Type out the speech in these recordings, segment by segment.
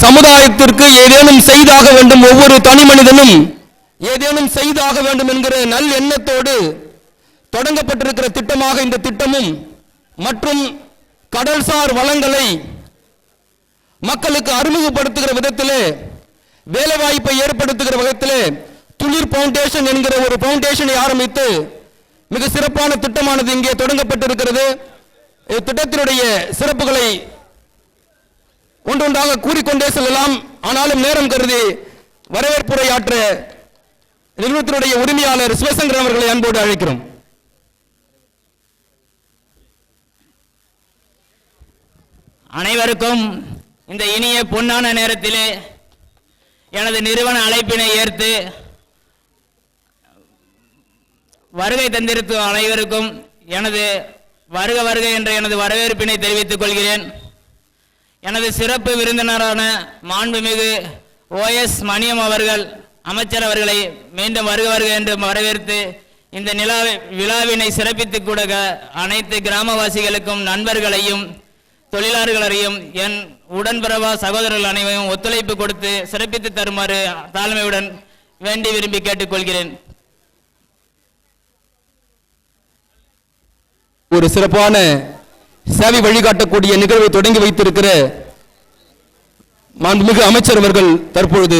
சமுதாயத்திற்கு ஏதேனும் செய்தாக வேண்டும், ஒவ்வொரு தனி மனிதனும் ஏதேனும் செய்தாக வேண்டும் என்கிற நல் எண்ணத்தோடு தொடங்கப்பட்டிருக்கிற திட்டமாக இந்த திட்டமும் மற்றும் கடல்சார் வளங்களை மக்களுக்கு அறிமுகப்படுத்துகிற விதத்திலே, வேலைவாய்ப்பை ஏற்படுத்துகிற விதத்திலே துளிர் பவுண்டேஷன் என்கிற ஒரு பவுண்டேஷனை ஆரம்பித்து மிக சிறப்பான திட்டமானது இங்கே தொடங்கப்பட்டிருக்கிறது. திட்டத்தினுடைய சிறப்புகளை ஒன்றொன்றாக கூறிக்கொண்டே செல்லலாம். ஆனாலும் நேரம் கருதி வரவேற்புரையாற்ற நிறுவனத்தினுடைய உரிமையாளர் சிவசங்கரன் அவர்களை அன்போடு அழைக்கிறோம். அனைவருக்கும் இந்த இனிய பொன்னான நேரத்திலே எனது நிறுவன அழைப்பினை ஏற்று வருகை தந்திருக்கும் அனைவருக்கும் எனது வருக வருக என்ற எனது வரவேற்பினை தெரிவித்துக் கொள்கிறேன். எனது சிறப்பு விருந்தினரான மாண்புமிகு OS மணியம் அவர்கள், அமைச்சர் அவர்களை மீண்டும் வருக வருக என்று வரவேற்று இந்த விழாவினை சிறப்பித்துக் கொடுக்க அனைத்து கிராமவாசிகளுக்கும், நண்பர்களையும், தொழிலாளர்களையும், என் உடன்பிறவா சகோதரர்கள் அனைவரும் ஒத்துழைப்பு கொடுத்து சிறப்பித்து தருமாறு தாழ்மையுடன் வேண்டி விரும்பி கேட்டுக்கொள்கிறேன். ஒரு சிறப்பான சேவை வழிகாட்டக்கூடிய நிகழ்வை தொடங்கி வைத்திருக்கிற மாண்புமிகு அமைச்சர் அவர்கள் தற்பொழுது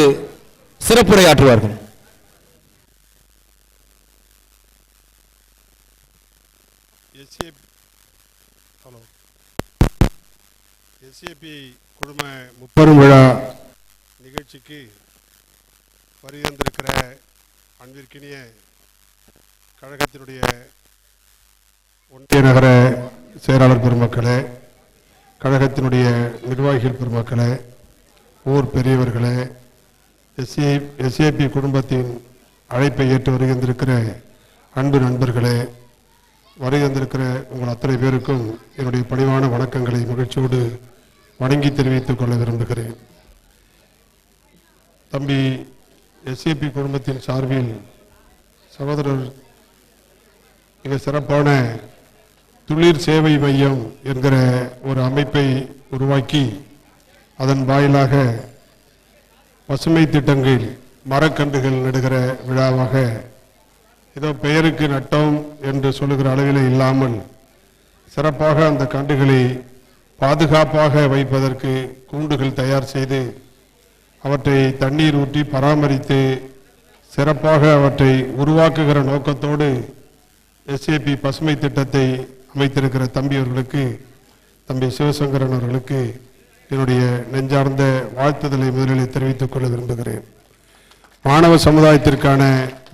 சிறப்புரையாற்றுவார்கள். எஸ்ஏபி குழும முப்பெரும் விழா நிகழ்ச்சிக்கு வருகின்றிருக்கிற அன்பிற்கினிய கழகத்தினுடைய ஒன்றிய நகர செயலாளர் பெருமக்களே, கழகத்தினுடைய நிர்வாகிகள் பெருமக்களே, ஊர் பெரியவர்களே, எஸ்ஏபி குடும்பத்தின் அழைப்பை ஏற்று வருகின்றிருக்கிற அன்பு நண்பர்களே, வருகின்றிருக்கிற உங்கள் அத்தனை பேருக்கும் என்னுடைய பணிவான வணக்கங்களை மகிழ்ச்சியோடு வணங்கி தெரிவித்துக் கொள்ள விரும்புகிறேன். தம்பி எஸ்ஏபி குடும்பத்தின் சார்பில் சகோதரர் மிக சிறப்பான துளிர் சேவை மையம் என்கிற ஒரு அமைப்பை உருவாக்கி அதன் வாயிலாக பசுமை திட்டங்கள், மரக்கன்றுகள் நடுகிற விழாவாக ஏதோ பெயருக்கு நட்டோம் என்று சொல்லுகிற அளவில் இல்லாமல் சிறப்பாக அந்த கன்றுகளை பாதுகாப்பாக வைப்பதற்கு கூண்டுகள் தயார் செய்து அவற்றை தண்ணீர் ஊற்றி பராமரித்து சிறப்பாக அவற்றை உருவாக்குகிற நோக்கத்தோடு எஸ்ஏபி பசுமை திட்டத்தை அமைத்திருக்கிற தம்பி அவர்களுக்கு, தம்பி சிவசங்கரன் அவர்களுக்கு என்னுடைய நெஞ்சார்ந்த வாழ்த்துதலை முதலில் தெரிவித்துக் கொள்ள விரும்புகிறேன். மாணவ சமுதாயத்திற்கான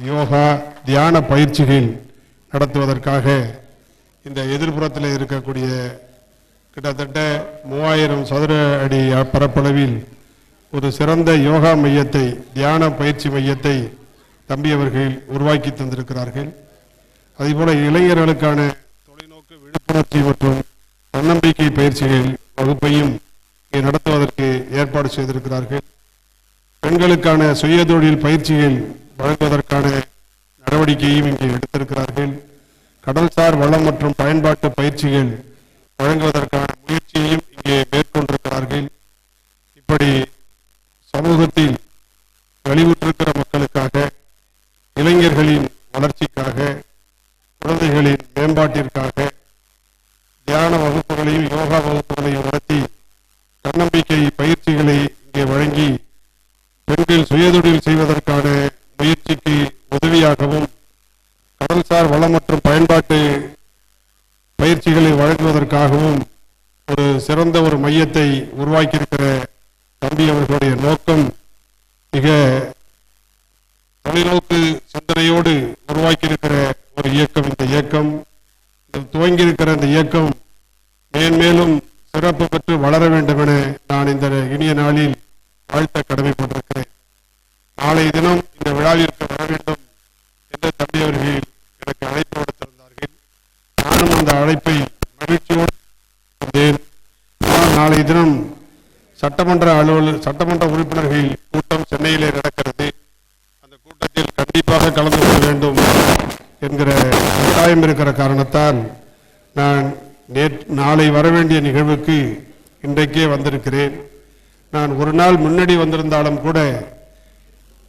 யோகா தியான பயிற்சிகள் நடத்துவதற்காக இந்த எதிர்ப்புறத்தில் இருக்கக்கூடிய கிட்டத்தட்ட 3000 சதுர அடி பரப்பளவில் ஒரு சிறந்த யோகா மையத்தை, தியான பயிற்சி மையத்தை தம்பி அவர்கள் உருவாக்கி தந்திருக்கிறார்கள். அதேபோல இளைஞர்களுக்கான தொலைநோக்கு விழிப்புணர்ச்சி மற்றும் தன்னம்பிக்கை பயிற்சிகள் வகுப்பையும் நடத்துவதற்கு ஏற்பாடு செய்திருக்கிறார்கள். பெண்களுக்கான சுயதொழில் பயிற்சிகள் வழங்குவதற்கான நடவடிக்கையும் இங்கே எடுத்திருக்கிறார்கள். கடல்சார் வளம் மற்றும் பயன்பாட்டு பயிற்சிகள் வழங்குவதற்கான முயற்சியையும் இங்கே மேற்கொண்டிருக்கிறார்கள். இப்படி சமூகத்தில் வலிவுற்றிருக்கிற மக்களுக்காக, இளைஞர்களின் வளர்ச்சிக்காக, குழந்தைகளின் மேம்பாட்டிற்காக தியான வகுப்புகளையும் யோகா வகுப்புகளையும் நடத்தி தன்னம்பிக்கை பயிற்சிகளை இங்கே வழங்கி பெண்கள் சுயதொழில் செய்வதற்கான முயற்சிக்கு உதவியாகவும், கடல்சார் வளம் மற்றும் பயன்பாட்டு பயிற்சிகளை வழங்குவதற்காகவும் ஒரு சிறந்த ஒரு மையத்தை உருவாக்கியிருக்கிற தம்பி அவர்களுடைய நோக்கம் மிக தொலைநோக்கு சிந்தனையோடு உருவாக்கியிருக்கிற ஒரு இயக்கம். இந்த இயக்கம் துவங்கியிருக்கிற இந்த இயக்கம் மேன்மேலும் சிறப்பு பெற்று வளர வேண்டும் என நான் இந்த இனிய நாளில் வாழ்த்த கடமைப்பட்டிருக்கிறேன். நாளைய தினம் இந்த விழாவிற்கு வர வேண்டும் என்று தம்பி அவர்கள் எனக்கு அழைப்பு விடுத்திருந்தார்கள். நானும் அந்த அழைப்பை மகிழ்ச்சியோடு வந்தேன். நாளைய தினம் சட்டமன்ற உறுப்பினர்கள் கூட்டம் சென்னையிலே நடக்கிறது. அந்த கூட்டத்தில் கண்டிப்பாக கலந்து கொள்ள வேண்டும் என்கிற கட்டாயம் இருக்கிற காரணத்தால் நான் நாளை வர வேண்டிய நிகழ்வுக்கு இன்றைக்கே வந்திருக்கிறேன். நான் ஒரு நாள் முன்னாடி வந்திருந்தாலும் கூட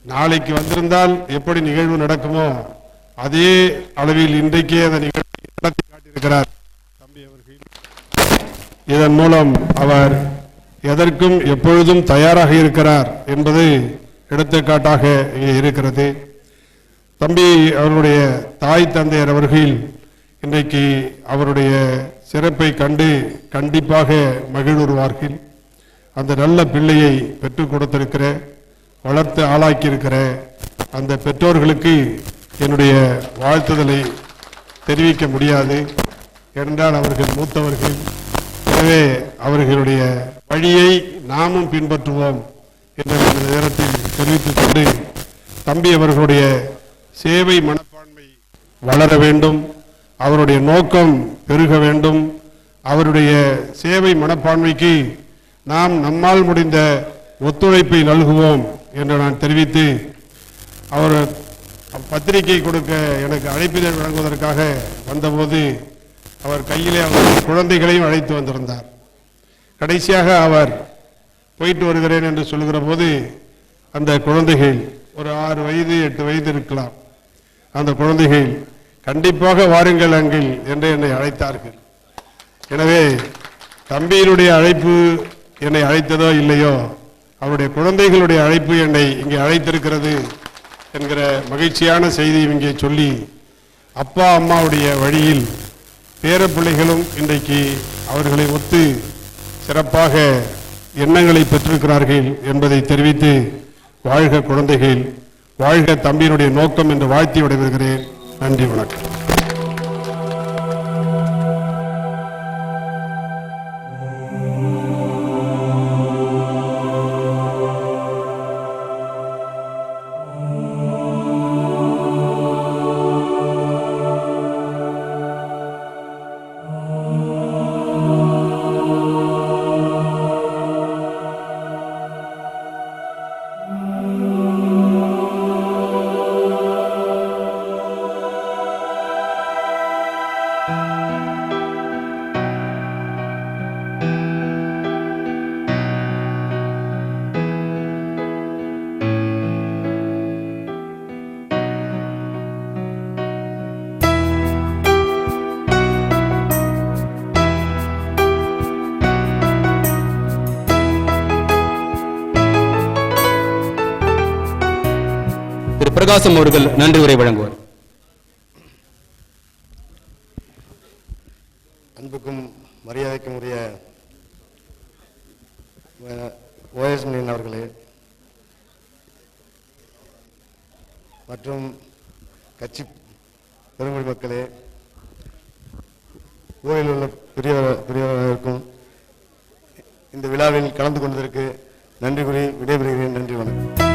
நாளைக்கு வந்திருந்தால் எப்படி நிகழ்வு நடக்குமோ அதே அளவில் இன்றைக்கே அந்த நிகழ்வை நடத்தி காட்டியிருக்கிறார் தம்பி அவர்கள். இதன் மூலம் அவர் எதற்கும் எப்பொழுதும் தயாராக இருக்கிறார் என்பது எடுத்துக்காட்டாக இங்கே இருக்கிறது. தம்பி அவருடைய தாய் தந்தையர் அவர்கள் இன்றைக்கு அவருடைய சிறப்பை கண்டு கண்டிப்பாக மகிழ்வுறுவார்கள். அந்த நல்ல பிள்ளையை பெற்றுக் கொடுத்திருக்கிற வளர்த்து ஆளாக்கியிருக்கிற அந்த பெற்றோர்களுக்கு என்னுடைய வாழ்த்துதலை தெரிவிக்க முடியாது. என்றால் அவர்கள் மூத்தவர்கள். எனவே அவர்களுடைய வழியை நாமும் பின்பற்றுவோம் என்ற இந்த நேரத்தில் தெரிவித்துக் கொண்டு தம்பி அவர்களுடைய சேவை மனப்பான்மை வளர வேண்டும், அவருடைய நோக்கம் பெருக வேண்டும். அவருடைய சேவை மனப்பான்மைக்கு நாம் நம்மால் முடிந்த ஒத்துழைப்பை நல்குவோம் என்று நான் தெரிவித்து, அவர் பத்திரிகை கொடுக்க எனக்கு அழைப்பிதழ் வழங்குவதற்காக வந்தபோது அவர் கையிலே அவர் குழந்தைகளையும் அழைத்து வந்திருந்தார். கடைசியாக அவர் போயிட்டு வருகிறேன் என்று சொல்கிற போது அந்த குழந்தைகள் ஒரு 6 வயது 8 வயது இருக்கலாம். அந்த குழந்தைகள் கண்டிப்பாக வாருங்கள் அங்கிள் என்று என்னை அழைத்தார்கள். எனவே தம்பியினுடைய அழைப்பு என்னை அழைத்ததோ இல்லையோ, அவருடைய குழந்தைகளுடைய அழைப்பு என்னை இங்கே அழைத்திருக்கிறது என்கிற மகிழ்ச்சியான செய்தியை இங்கே சொல்லி, அப்பா அம்மாவுடைய வழியில் பேரப்பிள்ளைகளும் இன்றைக்கு அவர்களை ஒத்து சிறப்பாக எண்ணங்களை பெற்றிருக்கிறார்கள் என்பதை தெரிவித்து, வாழ்க குழந்தைகள், வாழ்க தம்பியினுடைய நோக்கம் என்று வாழ்த்தி விடைபெறுகிறேன். நன்றி, வணக்கம். பிரகாசம் அவர்கள் நன்றி உரை வழங்குவார். அன்புக்கும் மரியாதைக்கும் உரிய OS மணியன் அவர்களே மற்றும் கட்சி பெருங்குடி மக்களே, ஊரில் உள்ள பெரியவர்களுக்கும் இந்த விழாவில் கலந்து கொண்டதற்கு நன்றி கூறி விடைபெறுகிறேன். நன்றி, வணக்கம்.